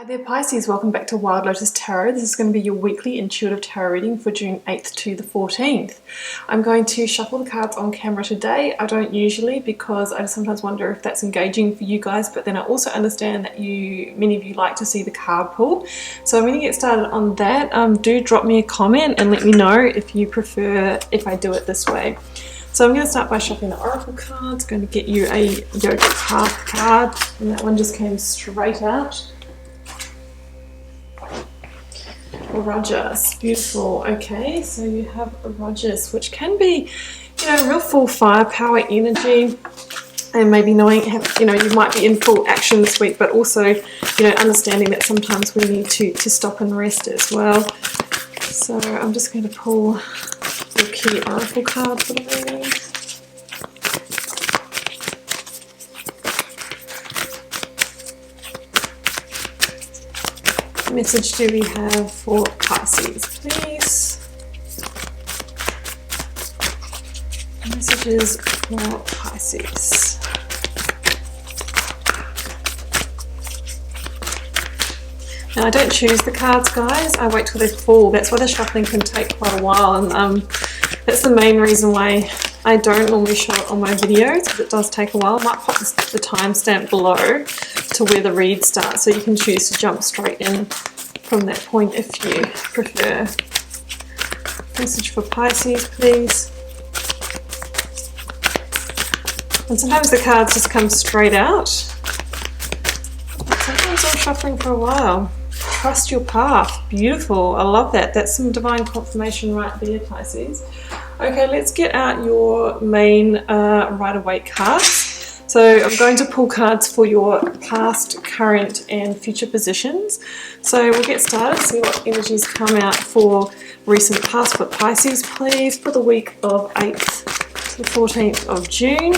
Hi there Pisces, welcome back to Wild Lotus Tarot. This is going to be your weekly intuitive tarot reading for June 8th to the 14th. I'm going to shuffle the cards on camera today. I don't usually because I sometimes wonder if that's engaging for you guys, but then I also understand that many of you like to see the card pull. So I'm going to get started on that. Do drop me a comment and let me know if you prefer if I do it this way. So I'm going to start by shuffling the Oracle cards. Going to get you a Yogic Path card, and that one just came straight out. Rogers, beautiful. Okay, so you have Rogers, which can be, real full firepower energy, and maybe knowing, you might be in full action this week, but also, understanding that sometimes we need to stop and rest as well. So I'm just going to pull the key Oracle card for the reading. What message do we have for Pisces, please? Messages for Pisces. Now I don't choose the cards, guys. I wait till they fall. That's why the shuffling can take quite a while, and that's the main reason why I don't normally show it on my videos, because it does take a while. I might pop the timestamp below to where the read starts, so you can choose to jump straight in from that point if you prefer. Message for Pisces, please. And sometimes the cards just come straight out. Sometimes I'm shuffling for a while. Trust your path. Beautiful. I love that. That's some divine confirmation right there, Pisces. Okay, let's get out your main Rider-Waite cards. So I'm going to pull cards for your past, current and future positions. So we'll get started, see what energies come out for recent past for Pisces, please, for the week of 8th to the 14th of June.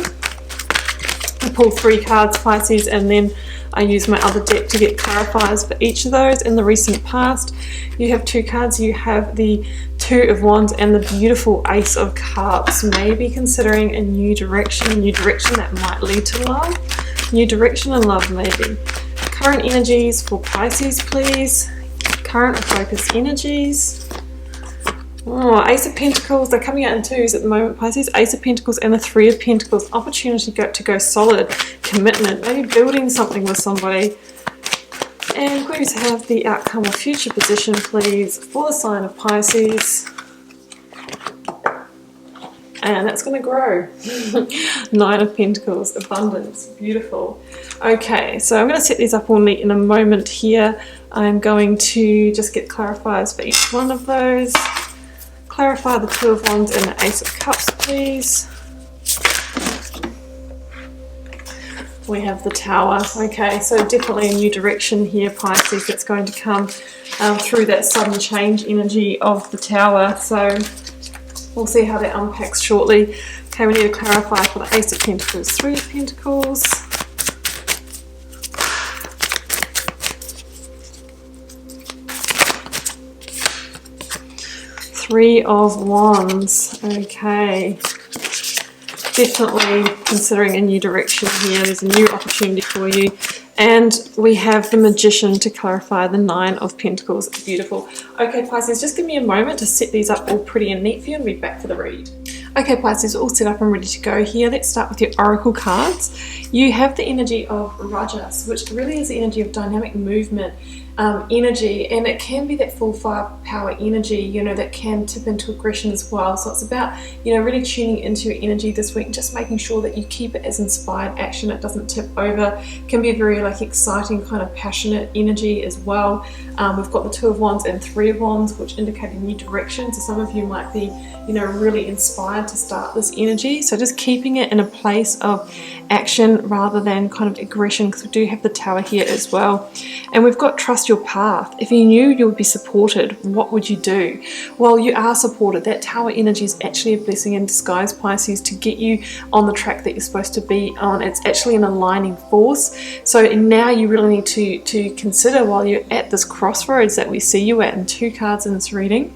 I pull 3 cards, Pisces, and then I use my other deck to get clarifiers for each of those. In the recent past, you have 2 cards. You have the 2 of Wands and the beautiful Ace of Cups. Maybe considering a new direction that might lead to love. New direction and love, maybe. Current energies for Pisces, please. Current or focused energies. Oh, Ace of Pentacles, they're coming out in 2s at the moment, Pisces. Ace of Pentacles and the 3 of Pentacles. Opportunity to go solid. Commitment, maybe building something with somebody. And we're going to have the outcome of future position, please, for the sign of Pisces. And that's going to grow. 9 of Pentacles, abundance, beautiful. Okay, so I'm going to set these up all neat in a moment here. I'm going to just get clarifiers for each one of those. Clarify the 2 of Wands and the Ace of Cups, please. We have the Tower. Okay, so definitely a new direction here, Pisces, that's going to come through that sudden change energy of the Tower. So we'll see how that unpacks shortly. Okay, we need to clarify for the Ace of Pentacles, 3 of Pentacles. Three of Wands. Okay. Definitely considering a new direction here. There's a new opportunity for you. And we have the Magician to clarify the 9 of Pentacles. Beautiful. Okay, Pisces, just give me a moment to set these up all pretty and neat for you and be back for the read. Okay, Pisces, all set up and ready to go here. Let's start with your Oracle cards. You have the energy of Rogers, which really is the energy of dynamic movement, energy, and it can be that full firepower energy, that can tip into aggression as well. So it's about, really tuning into your energy this week, just making sure that you keep it as inspired action. It doesn't tip over. It can be a very exciting kind of passionate energy as well. We've got the 2 of Wands and 3 of Wands, which indicate a new direction. So some of you might be, really inspired to start this energy. So just keeping it in a place of action rather than kind of aggression, because we do have the Tower here as well. And we've got trust your path. If you knew you would be supported, what would you do? Well, you are supported. That Tower energy is actually a blessing in disguise, Pisces, to get you on the track that you're supposed to be on. It's actually an aligning force. So now you really need to consider, while you're at this crossroads that we see you at in 2 cards in this reading,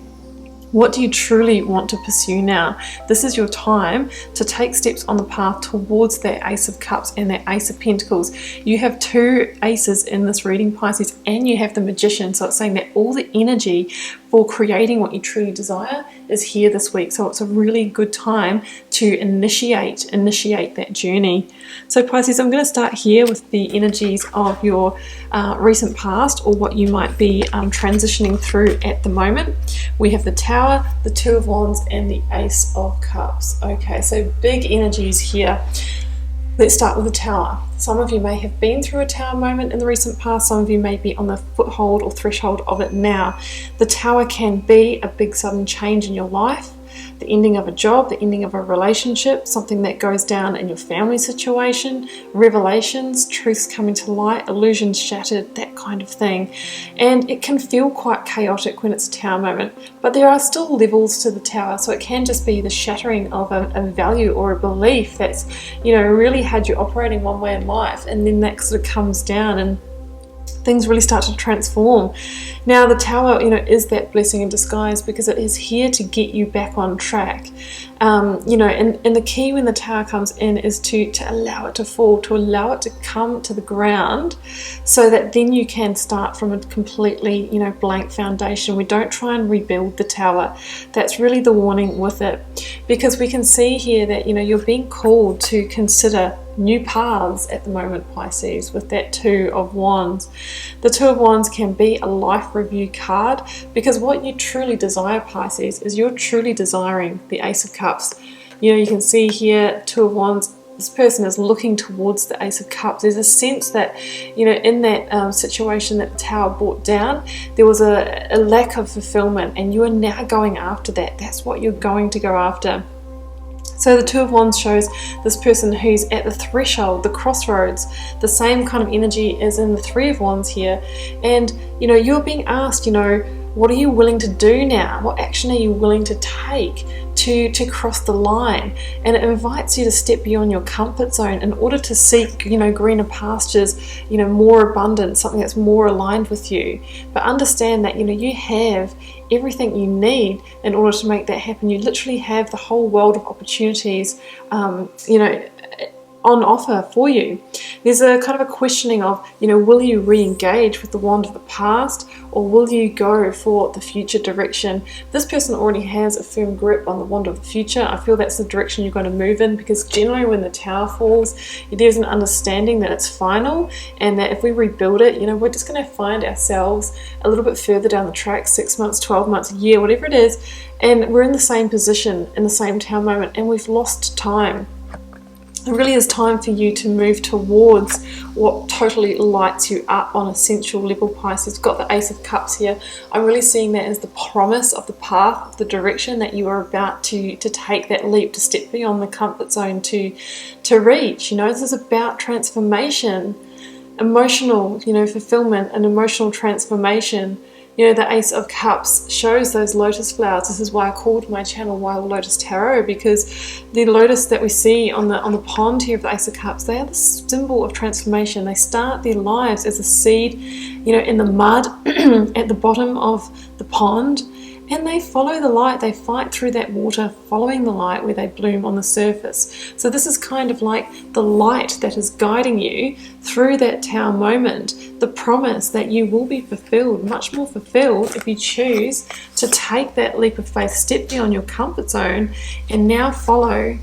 What do you truly want to pursue now? This is your time to take steps on the path towards that Ace of Cups and that Ace of Pentacles. You have two aces in this reading, Pisces, and you have the Magician. So it's saying that all the energy for creating what you truly desire is here this week. So it's a really good time to initiate that journey. So Pisces, I'm going to start here with the energies of your recent past, or what you might be transitioning through at the moment. We have the Tower, the Two of Wands, and the Ace of Cups. Okay, so big energies here. Let's start with the Tower. Some of you may have been through a Tower moment in the recent past. Some of you may be on the foothold or threshold of it now. The Tower can be a big sudden change in your life, the ending of a job, the ending of a relationship, something that goes down in your family situation, revelations, truths coming to light, illusions shattered, that kind of thing. And it can feel quite chaotic when it's a Tower moment, but there are still levels to the Tower. So it can just be the shattering of a value or a belief that's, really had you operating one way in life, and then that sort of comes down and things really start to transform. Now the Tower, is that blessing in disguise, because it is here to get you back on track. And the key when the Tower comes in is to allow it to fall, to allow it to come to the ground, so that then you can start from a completely, blank foundation. We don't try and rebuild the Tower. That's really the warning with it, because we can see here that, you're being called to consider new paths at the moment, Pisces, with that Two of Wands. The Two of Wands can be a life review card, because what you truly desire, Pisces, is you're truly desiring the Ace of Cups. You can see here, Two of Wands, this person is looking towards the Ace of Cups. There's a sense that, in that situation that the Tower brought down, there was a lack of fulfillment, and you are now going after that. That's what you're going to go after. So the Two of Wands shows this person who's at the threshold, the crossroads, the same kind of energy as in the Three of Wands here. And, you're being asked, what are you willing to do now? What action are you willing to take to cross the line? And it invites you to step beyond your comfort zone in order to seek, greener pastures, more abundance, something that's more aligned with you. But understand that, you have everything you need in order to make that happen. You literally have the whole world of opportunities, on offer for you. There's a kind of a questioning of, will you re-engage with the wand of the past, or will you go for the future direction? This person already has a firm grip on the wand of the future. I feel that's the direction you're going to move in, because generally when the Tower falls, there's an understanding that it's final, and that if we rebuild it, we're just going to find ourselves a little bit further down the track, 6 months, 12 months, a year, whatever it is, and we're in the same position, in the same Tower moment, and we've lost time. It really is time for you to move towards what totally lights you up on a sensual level, Pisces. You've got the Ace of Cups here. I'm really seeing that as the promise of the path, of the direction that you are about to take that leap, to step beyond the comfort zone to reach. This is about transformation, emotional, fulfillment and emotional transformation. The Ace of Cups shows those lotus flowers. This is why I called my channel Wild Lotus Tarot, because the lotus that we see on the pond here of the Ace of Cups, they are the symbol of transformation. They start their lives as a seed, in the mud at the bottom of the pond, and they follow the light. They fight through that water, following the light where they bloom on the surface. So this is kind of like the light that is guiding you through that Tower moment, the promise that you will be fulfilled, much more fulfilled, if you choose to take that leap of faith, step beyond your comfort zone, and now follow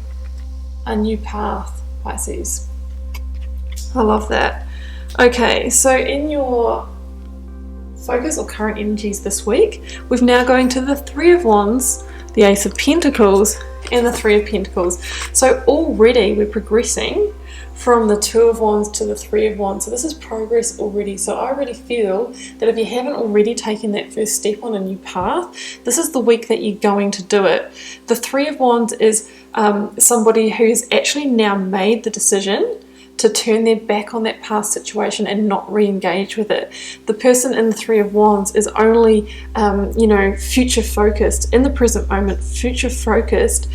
a new path, Pisces. I love that. Okay, so in your focus or current energies this week, we're now going to the Three of Wands, the Ace of Pentacles, and the Three of Pentacles. So already we're progressing from the Two of Wands to the Three of Wands. So this is progress already. So I really feel that if you haven't already taken that first step on a new path, this is the week that you're going to do it. The Three of Wands is somebody who's actually now made the decision to turn their back on that past situation and not re-engage with it. The person in the Three of Wands is only, future focused, in the present moment, future focused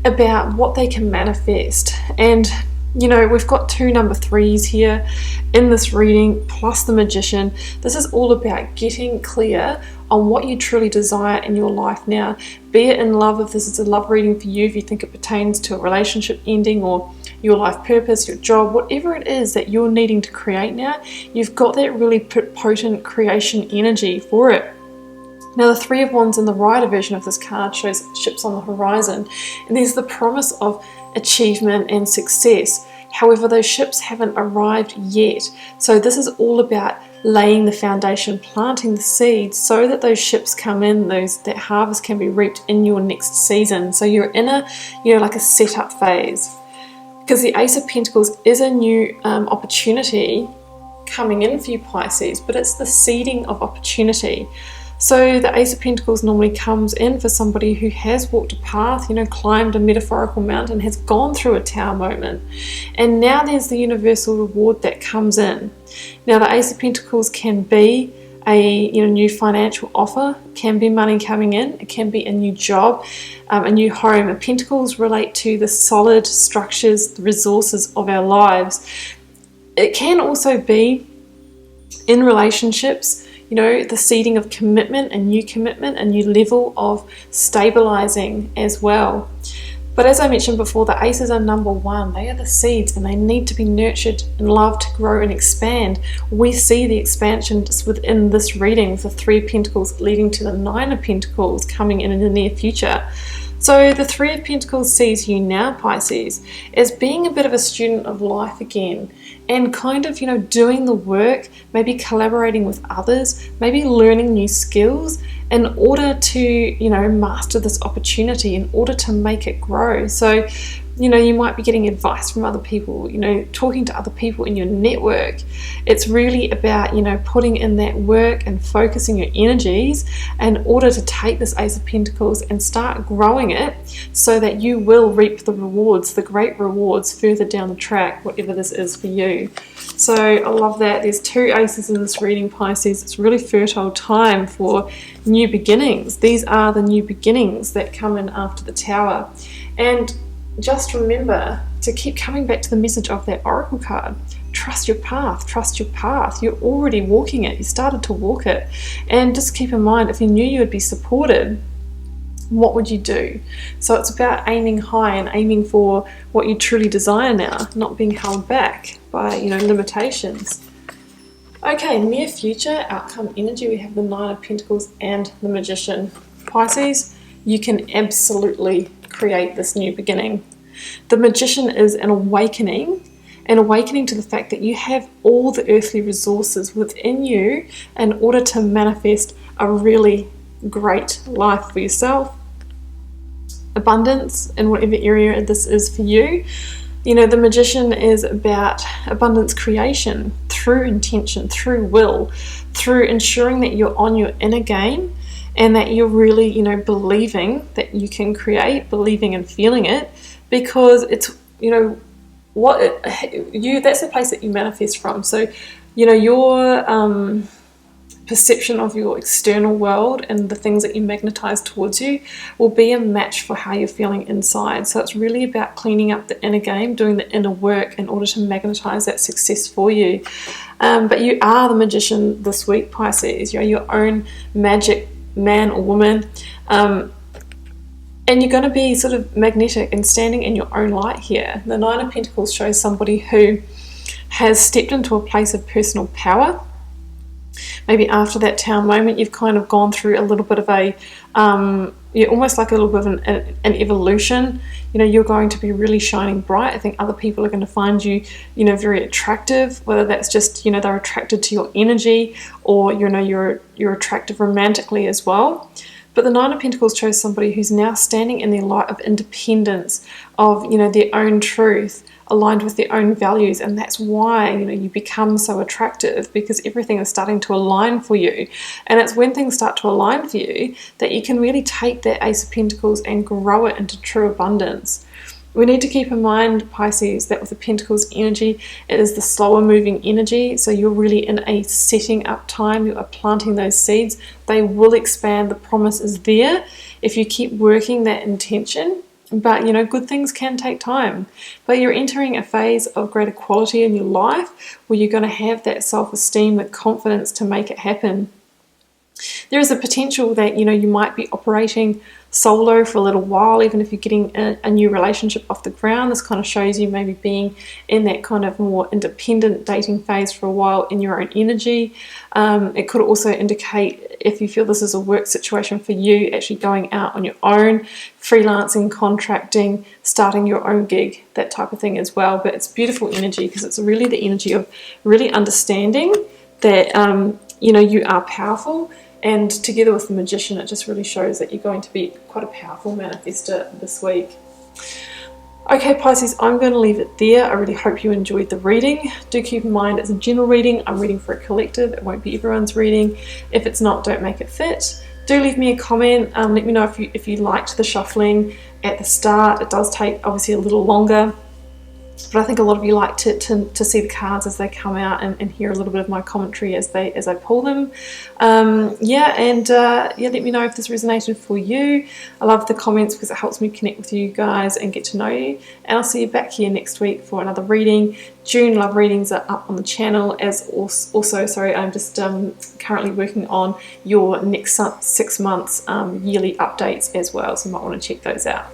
about what they can manifest. And You know, we've got 2 number 3s here in this reading, plus the Magician. This is all about getting clear on what you truly desire in your life now. Be it in love, if this is a love reading for you, if you think it pertains to a relationship ending or your life purpose, your job, whatever it is that you're needing to create now, you've got that really potent creation energy for it. Now, the 3 of Wands in the Rider version of this card shows ships on the horizon, and there's the promise of achievement and success. However, those ships haven't arrived yet. So this is all about laying the foundation, planting the seeds so that those ships come in, that harvest can be reaped in your next season. So you're in a, like a setup phase. Because the Ace of Pentacles is a new opportunity coming in for you, Pisces, but it's the seeding of opportunity. So the Ace of Pentacles normally comes in for somebody who has walked a path, climbed a metaphorical mountain, has gone through a tower moment. And now there's the universal reward that comes in. Now the Ace of Pentacles can be a new financial offer, can be money coming in, it can be a new job, a new home. And Pentacles relate to the solid structures, the resources of our lives. It can also be in relationships, the seeding of commitment, a new level of stabilizing as well. But as I mentioned before, the aces are number 1. They are the seeds and they need to be nurtured and loved to grow and expand. We see the expansion just within this reading with the 3 of Pentacles leading to the 9 of Pentacles coming in the near future. So the 3 of Pentacles sees you now, Pisces, as being a bit of a student of life again, and kind of, doing the work, maybe collaborating with others, maybe learning new skills in order to, master this opportunity, in order to make it grow. So, you might be getting advice from other people, talking to other people in your network. It's really about, putting in that work and focusing your energies in order to take this Ace of Pentacles and start growing it so that you will reap the rewards, the great rewards further down the track, whatever this is for you. So I love that. There's 2 aces in this reading, Pisces. It's really fertile time for new beginnings. These are the new beginnings that come in after the Tower. And just remember to keep coming back to the message of that oracle card. Trust your path, trust your path. You're already walking it. You started to walk it. And just keep in mind, if you knew you would be supported, what would you do? So it's about aiming high and aiming for what you truly desire now, not being held back by, limitations. Okay, near future outcome energy, we have the 9 of Pentacles and the Magician. Pisces, you can absolutely create this new beginning. The Magician is an awakening to the fact that you have all the earthly resources within you in order to manifest a really great life for yourself. Abundance in whatever area this is for you. The Magician is about abundance creation through intention, through will, through ensuring that you're on your inner game and that you're really, believing that you can create, believing and feeling it, because it's, that's the place that you manifest from. So, your perception of your external world and the things that you magnetize towards you will be a match for how you're feeling inside. So it's really about cleaning up the inner game, doing the inner work in order to magnetize that success for you. But you are the Magician this week, Pisces. You're your own magic man or woman, and you're going to be sort of magnetic and standing in your own light here. The 9 of Pentacles shows somebody who has stepped into a place of personal power. Maybe after that Tower moment, you've kind of gone through a little bit of a almost like a little bit of an evolution. You're going to be really shining bright. I think other people are going to find you, very attractive, whether that's just, they're attracted to your energy, or, you're attractive romantically as well. But the 9 of Pentacles shows somebody who's now standing in their light of independence, of, their own truth, aligned with their own values, and that's why you become so attractive, because everything is starting to align for you. And it's when things start to align for you that you can really take that Ace of Pentacles and grow it into true abundance. We need to keep in mind, Pisces, that with the Pentacles energy, it is the slower moving energy. So you're really in a setting up time. You are planting those seeds. They will expand. The promise is there. If you keep working that intention, But, you know, good things can take time. But you're entering a phase of greater quality in your life where you're going to have that self-esteem, the confidence to make it happen. There is a potential that, you know, you might be operating solo for a little while, even if you're getting a new relationship off the ground. This kind of shows you maybe being in that kind of more independent dating phase for a while in your own energy. It could also indicate, if you feel this is a work situation for you, actually going out on your own, freelancing, contracting, starting your own gig, that type of thing as well. But it's beautiful energy because it's really the energy of really understanding that, you know, you are powerful. And together with the Magician, it just really shows that you're going to be quite a powerful manifestor this week. Okay, Pisces, I'm going to leave it there. I really hope you enjoyed the reading. Do keep in mind it's a general reading. I'm reading for a collective. It won't be everyone's reading. If it's not, don't make it fit. Do leave me a comment. Let me know if you liked the shuffling at the start. It does take obviously a little longer, but I think a lot of you like to see the cards as they come out and hear a little bit of my commentary as I pull them. Yeah, let me know if this resonated for you. I love the comments because it helps me connect with you guys and get to know you. And I'll see you back here next week for another reading. June love readings are up on the channel. I'm just currently working on your next 6 months yearly updates as well, so you might want to check those out.